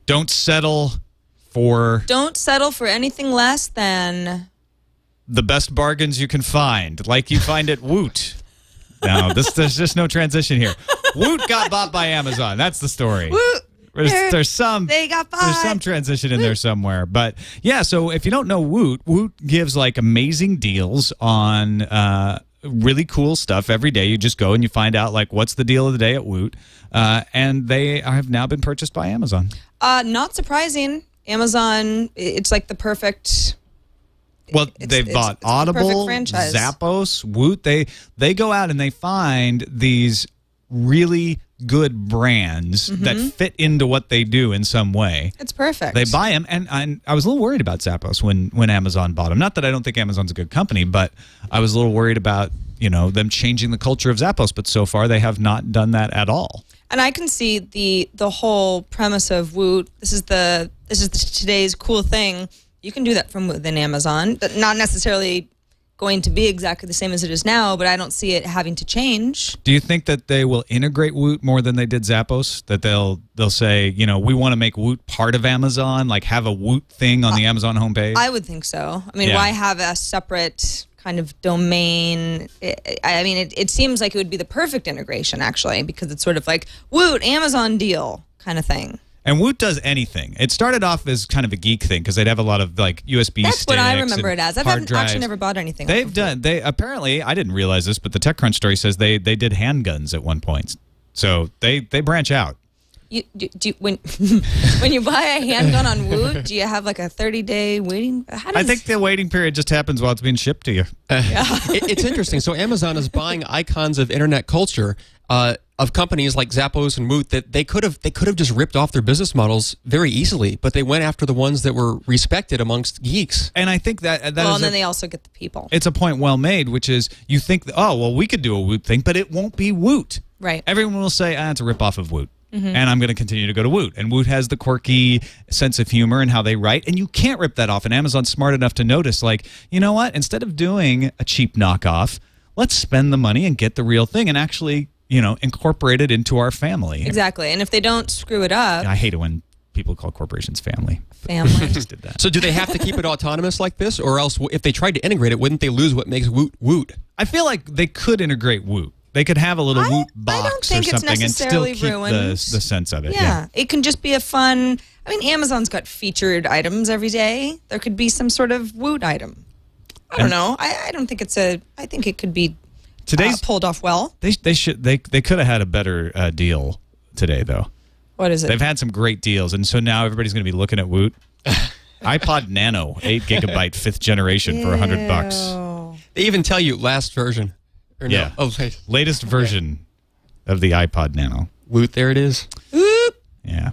Don't settle for anything less than the best bargains you can find, like you find at Woot. No, there's just no transition here. Woot got bought by Amazon. That's the story. Woot. There's some transition in there somewhere. But yeah, so if you don't know Woot, Woot gives like amazing deals on really cool stuff every day. You just go and you find out like what's the deal of the day at Woot. And they have now been purchased by Amazon. Not surprising. Amazon, it's like the perfect... Well, they've bought Audible, Zappos, Woot. They go out and they find these really good brands that fit into what they do in some way. It's perfect. They buy them, and I was a little worried about Zappos when Amazon bought them. Not that I don't think Amazon's a good company, but I was a little worried about them changing the culture of Zappos. But so far, they have not done that at all. And I can see the whole premise of Woot. This is today's cool thing. You can do that from within Amazon. Not necessarily going to be exactly the same as it is now, but I don't see it having to change. Do you think that they will integrate Woot more than they did Zappos? That they'll say, we want to make Woot part of Amazon, like have a Woot thing on the Amazon homepage? I would think so. I mean, why have a separate kind of domain? It seems like it would be the perfect integration, actually, because it's sort of like Woot, Amazon deal kind of thing. And Woot does anything. It started off as kind of a geek thing because they'd have a lot of like USB sticks. That's what I remember it as. I've actually never bought anything. They apparently, I didn't realize this, but the TechCrunch story says they did handguns at one point. So they branch out. When you buy a handgun on Woot, do you have like a 30-day waiting? I think the waiting period just happens while it's being shipped to you. It's interesting. So Amazon is buying icons of internet culture of companies like Zappos and Woot that they could have just ripped off their business models very easily, but they went after the ones that were respected amongst geeks. And I think that and then they also get the people. It's a point well made, which is you think, we could do a Woot thing, but it won't be Woot. Right. Everyone will say, it's a ripoff of Woot. And I'm going to continue to go to Woot. And Woot has the quirky sense of humor and how they write. And you can't rip that off. And Amazon's smart enough to notice, like, you know what? Instead of doing a cheap knockoff, let's spend the money and get the real thing and actually, incorporate it into our family. Exactly. And if they don't screw it up. I hate it when people call corporations family. Family. Just did that. So do they have to keep it autonomous like this? Or else if they tried to integrate it, wouldn't they lose what makes Woot Woot? I feel like they could integrate Woot. They could have a little Woot box or something and still keep the sense of it. Yeah, it can just be a fun... Amazon's got featured items every day. There could be some sort of Woot item. I don't know. I don't think it's a... I think it could be pulled off well. They could have had a better deal today, though. What is it? They've had some great deals, and so now everybody's going to be looking at Woot. iPod Nano, 8 gigabyte, 5th generation for $100. They even tell you last version. Or no? Oh, latest version of the iPod Nano. Woot, there it is. Woot. Yeah.